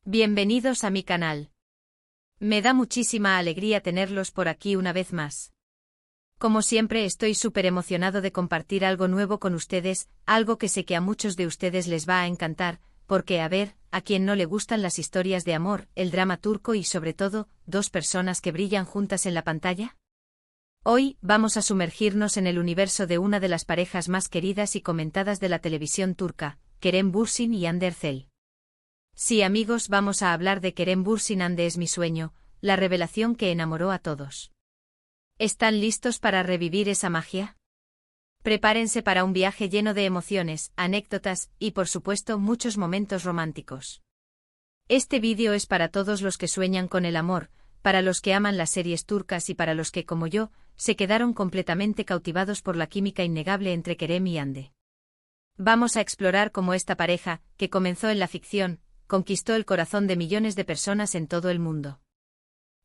Bienvenidos a mi canal. Me da muchísima alegría tenerlos por aquí una vez más. Como siempre estoy súper emocionado de compartir algo nuevo con ustedes, algo que sé que a muchos de ustedes les va a encantar, porque a ver, a quien no le gustan las historias de amor, el drama turco y sobre todo, dos personas que brillan juntas en la pantalla. Hoy, vamos a sumergirnos en el universo de una de las parejas más queridas y comentadas de la televisión turca, Kerem Bürsin y Hande Erçel. Sí amigos, vamos a hablar de Kerem Bürsin Hande es mi sueño, la revelación que enamoró a todos. ¿Están listos para revivir esa magia? Prepárense para un viaje lleno de emociones, anécdotas y por supuesto muchos momentos románticos. Este vídeo es para todos los que sueñan con el amor, para los que aman las series turcas y para los que, como yo, se quedaron completamente cautivados por la química innegable entre Kerem y Hande. Vamos a explorar cómo esta pareja, que comenzó en la ficción, conquistó el corazón de millones de personas en todo el mundo.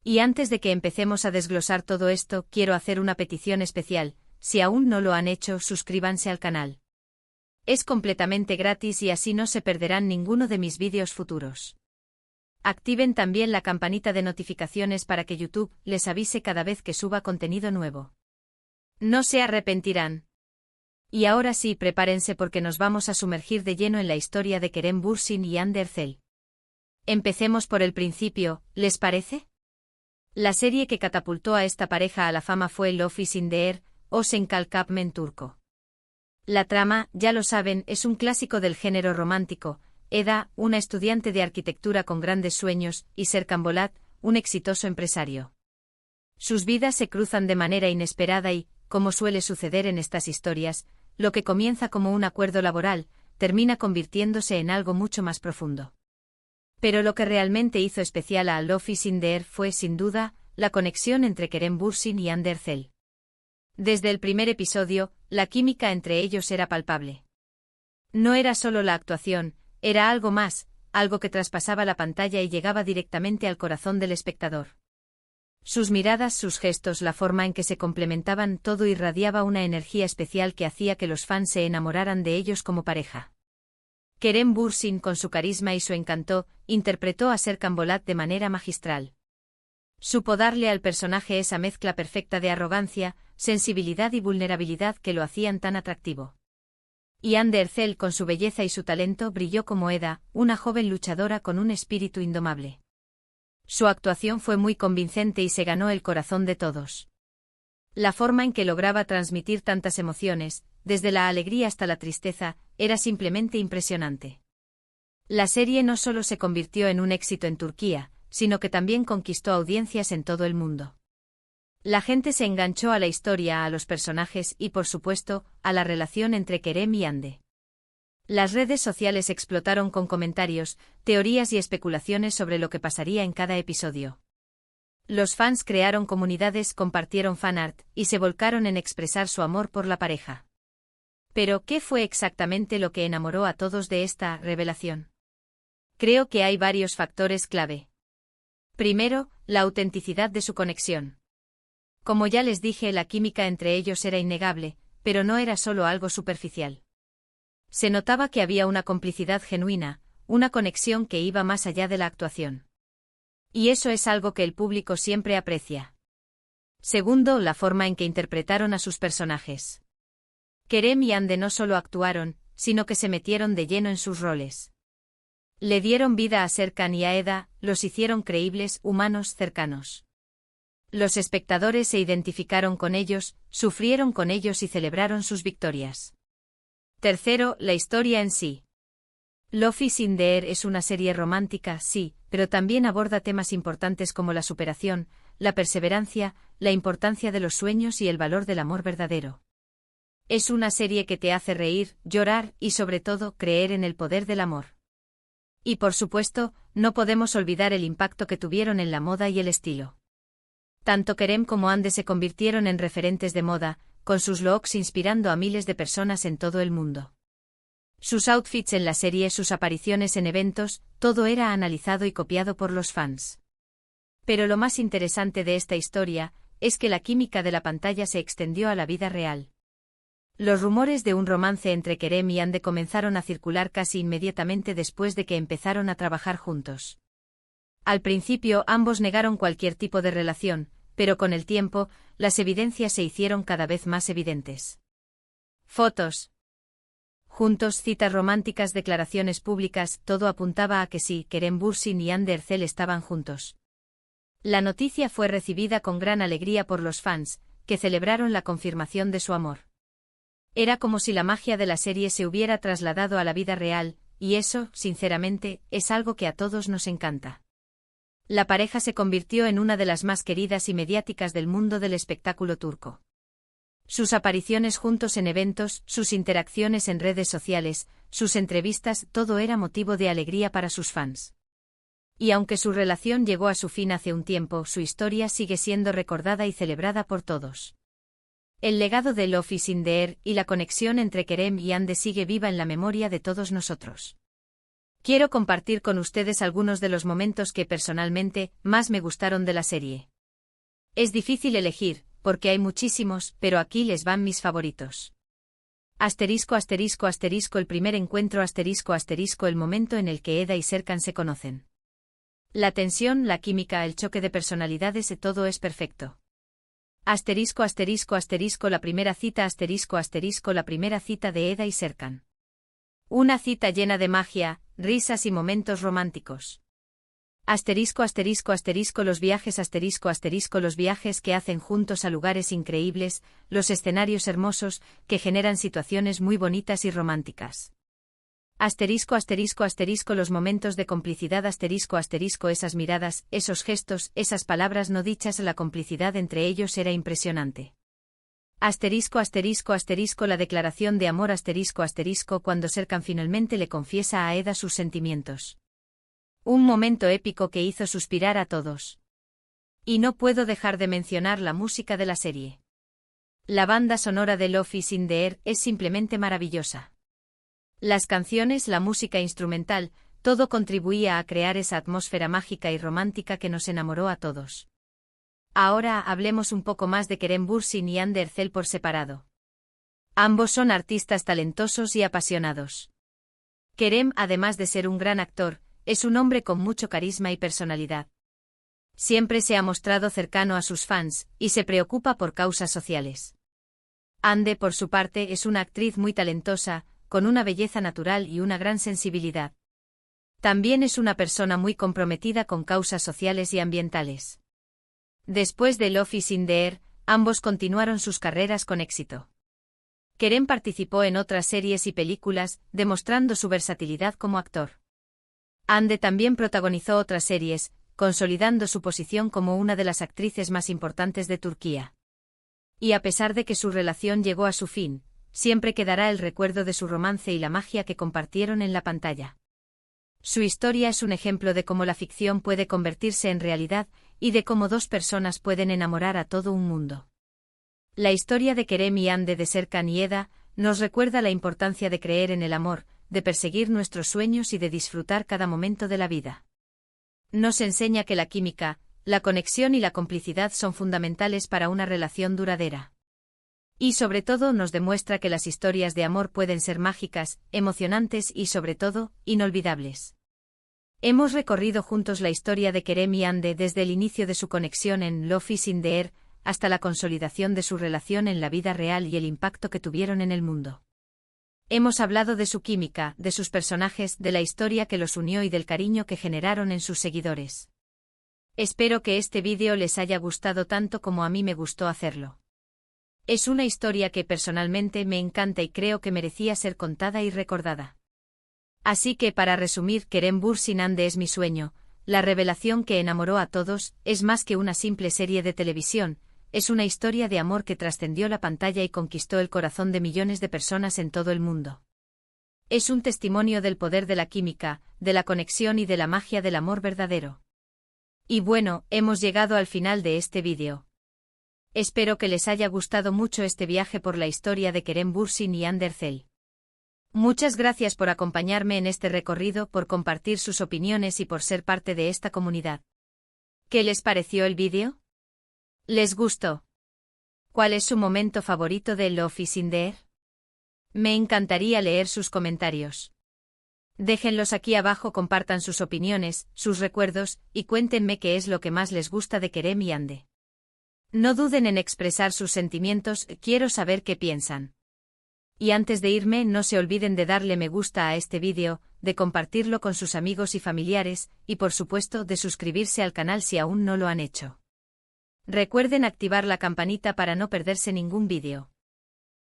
Y antes de que empecemos a desglosar todo esto, quiero hacer una petición especial: si aún no lo han hecho, suscríbanse al canal. Es completamente gratis y así no se perderán ninguno de mis vídeos futuros. Activen también la campanita de notificaciones para que YouTube les avise cada vez que suba contenido nuevo. No se arrepentirán. Y ahora sí, prepárense porque nos vamos a sumergir de lleno en la historia de Kerem Bürsin y Hande Erçel. Empecemos por el principio, ¿les parece? La serie que catapultó a esta pareja a la fama fue Love is in the Air, o Senkalkap en turco. La trama, ya lo saben, es un clásico del género romántico. Eda, una estudiante de arquitectura con grandes sueños, y Serkan Bolat, un exitoso empresario. Sus vidas se cruzan de manera inesperada y, como suele suceder en estas historias, lo que comienza como un acuerdo laboral, termina convirtiéndose en algo mucho más profundo. Pero lo que realmente hizo especial a Love is in the Air fue, sin duda, la conexión entre Kerem Bürsin y Hande Erçel. Desde el primer episodio, la química entre ellos era palpable. No era solo la actuación, era algo más, algo que traspasaba la pantalla y llegaba directamente al corazón del espectador. Sus miradas, sus gestos, la forma en que se complementaban, todo irradiaba una energía especial que hacía que los fans se enamoraran de ellos como pareja. Kerem Bürsin, con su carisma y su encanto, interpretó a Serkan Bolat de manera magistral. Supo darle al personaje esa mezcla perfecta de arrogancia, sensibilidad y vulnerabilidad que lo hacían tan atractivo. Y Hande Erçel, con su belleza y su talento, brilló como Eda, una joven luchadora con un espíritu indomable. Su actuación fue muy convincente y se ganó el corazón de todos. La forma en que lograba transmitir tantas emociones, desde la alegría hasta la tristeza, era simplemente impresionante. La serie no solo se convirtió en un éxito en Turquía, sino que también conquistó audiencias en todo el mundo. La gente se enganchó a la historia, a los personajes y, por supuesto, a la relación entre Kerem y Hande. Las redes sociales explotaron con comentarios, teorías y especulaciones sobre lo que pasaría en cada episodio. Los fans crearon comunidades, compartieron fanart y se volcaron en expresar su amor por la pareja. Pero, ¿qué fue exactamente lo que enamoró a todos de esta revelación? Creo que hay varios factores clave. Primero, la autenticidad de su conexión. Como ya les dije, la química entre ellos era innegable, pero no era solo algo superficial. Se notaba que había una complicidad genuina, una conexión que iba más allá de la actuación. Y eso es algo que el público siempre aprecia. Segundo, la forma en que interpretaron a sus personajes. Kerem y Hande no solo actuaron, sino que se metieron de lleno en sus roles. Le dieron vida a Serkan y a Eda, los hicieron creíbles, humanos, cercanos. Los espectadores se identificaron con ellos, sufrieron con ellos y celebraron sus victorias. Tercero, la historia en sí. Love is in the Air es una serie romántica, sí, pero también aborda temas importantes como la superación, la perseverancia, la importancia de los sueños y el valor del amor verdadero. Es una serie que te hace reír, llorar y sobre todo creer en el poder del amor. Y por supuesto, no podemos olvidar el impacto que tuvieron en la moda y el estilo. Tanto Kerem como Hande se convirtieron en referentes de moda, con sus looks inspirando a miles de personas en todo el mundo. Sus outfits en la serie, sus apariciones en eventos, todo era analizado y copiado por los fans. Pero lo más interesante de esta historia es que la química de la pantalla se extendió a la vida real. Los rumores de un romance entre Kerem y Hande comenzaron a circular casi inmediatamente después de que empezaron a trabajar juntos. Al principio ambos negaron cualquier tipo de relación, pero con el tiempo, las evidencias se hicieron cada vez más evidentes. Fotos. Juntos, citas románticas, declaraciones públicas, todo apuntaba a que sí, Kerem Bürsin y Hande Erçel estaban juntos. La noticia fue recibida con gran alegría por los fans, que celebraron la confirmación de su amor. Era como si la magia de la serie se hubiera trasladado a la vida real, y eso, sinceramente, es algo que a todos nos encanta. La pareja se convirtió en una de las más queridas y mediáticas del mundo del espectáculo turco. Sus apariciones juntos en eventos, sus interacciones en redes sociales, sus entrevistas, todo era motivo de alegría para sus fans. Y aunque su relación llegó a su fin hace un tiempo, su historia sigue siendo recordada y celebrada por todos. El legado de Love is in the air y la conexión entre Kerem y Hande sigue viva en la memoria de todos nosotros. Quiero compartir con ustedes algunos de los momentos que personalmente más me gustaron de la serie. Es difícil elegir, porque hay muchísimos, pero aquí les van mis favoritos. Asterisco asterisco asterisco el primer encuentro asterisco asterisco el momento en el que Eda y Serkan se conocen. La tensión, la química, el choque de personalidades, todo es perfecto. Asterisco asterisco asterisco la primera cita asterisco asterisco la primera cita de Eda y Serkan. Una cita llena de magia, risas y momentos románticos. Asterisco asterisco asterisco los viajes asterisco asterisco los viajes que hacen juntos a lugares increíbles, los escenarios hermosos, que generan situaciones muy bonitas y románticas. Asterisco asterisco asterisco los momentos de complicidad asterisco asterisco esas miradas, esos gestos, esas palabras no dichas, la complicidad entre ellos era impresionante. Asterisco asterisco asterisco la declaración de amor asterisco asterisco cuando Serkan finalmente le confiesa a Eda sus sentimientos. Un momento épico que hizo suspirar a todos. Y no puedo dejar de mencionar la música de la serie. La banda sonora de Love is in the air es simplemente maravillosa. Las canciones, la música instrumental, todo contribuía a crear esa atmósfera mágica y romántica que nos enamoró a todos. Ahora hablemos un poco más de Kerem Bürsin y Hande Erçel por separado. Ambos son artistas talentosos y apasionados. Kerem, además de ser un gran actor, es un hombre con mucho carisma y personalidad. Siempre se ha mostrado cercano a sus fans, y se preocupa por causas sociales. Hande, por su parte, es una actriz muy talentosa, con una belleza natural y una gran sensibilidad. También es una persona muy comprometida con causas sociales y ambientales. Después de Love is in the air, ambos continuaron sus carreras con éxito. Kerem participó en otras series y películas, demostrando su versatilidad como actor. Hande también protagonizó otras series, consolidando su posición como una de las actrices más importantes de Turquía. Y a pesar de que su relación llegó a su fin, siempre quedará el recuerdo de su romance y la magia que compartieron en la pantalla. Su historia es un ejemplo de cómo la ficción puede convertirse en realidad, y de cómo dos personas pueden enamorar a todo un mundo. La historia de Kerem y Hande, de Serkan y Eda, nos recuerda la importancia de creer en el amor, de perseguir nuestros sueños y de disfrutar cada momento de la vida. Nos enseña que la química, la conexión y la complicidad son fundamentales para una relación duradera. Y sobre todo nos demuestra que las historias de amor pueden ser mágicas, emocionantes y sobre todo, inolvidables. Hemos recorrido juntos la historia de Kerem y Hande desde el inicio de su conexión en Love is in the air, hasta la consolidación de su relación en la vida real y el impacto que tuvieron en el mundo. Hemos hablado de su química, de sus personajes, de la historia que los unió y del cariño que generaron en sus seguidores. Espero que este vídeo les haya gustado tanto como a mí me gustó hacerlo. Es una historia que personalmente me encanta y creo que merecía ser contada y recordada. Así que para resumir, Kerem Bürsin Hande es mi sueño, la revelación que enamoró a todos, es más que una simple serie de televisión, es una historia de amor que trascendió la pantalla y conquistó el corazón de millones de personas en todo el mundo. Es un testimonio del poder de la química, de la conexión y de la magia del amor verdadero. Y bueno, hemos llegado al final de este vídeo. Espero que les haya gustado mucho este viaje por la historia de Kerem Bürsin y Hande Erçel. Muchas gracias por acompañarme en este recorrido, por compartir sus opiniones y por ser parte de esta comunidad. ¿Qué les pareció el vídeo? ¿Les gustó? ¿Cuál es su momento favorito de Love is in the air? Me encantaría leer sus comentarios. Déjenlos aquí abajo, compartan sus opiniones, sus recuerdos, y cuéntenme qué es lo que más les gusta de Kerem y Ande. No duden en expresar sus sentimientos, quiero saber qué piensan. Y antes de irme, no se olviden de darle me gusta a este vídeo, de compartirlo con sus amigos y familiares, y por supuesto de suscribirse al canal si aún no lo han hecho. Recuerden activar la campanita para no perderse ningún vídeo.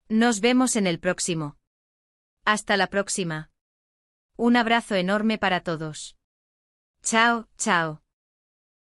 Nos vemos en el próximo. Hasta la próxima. Un abrazo enorme para todos. Chao, chao.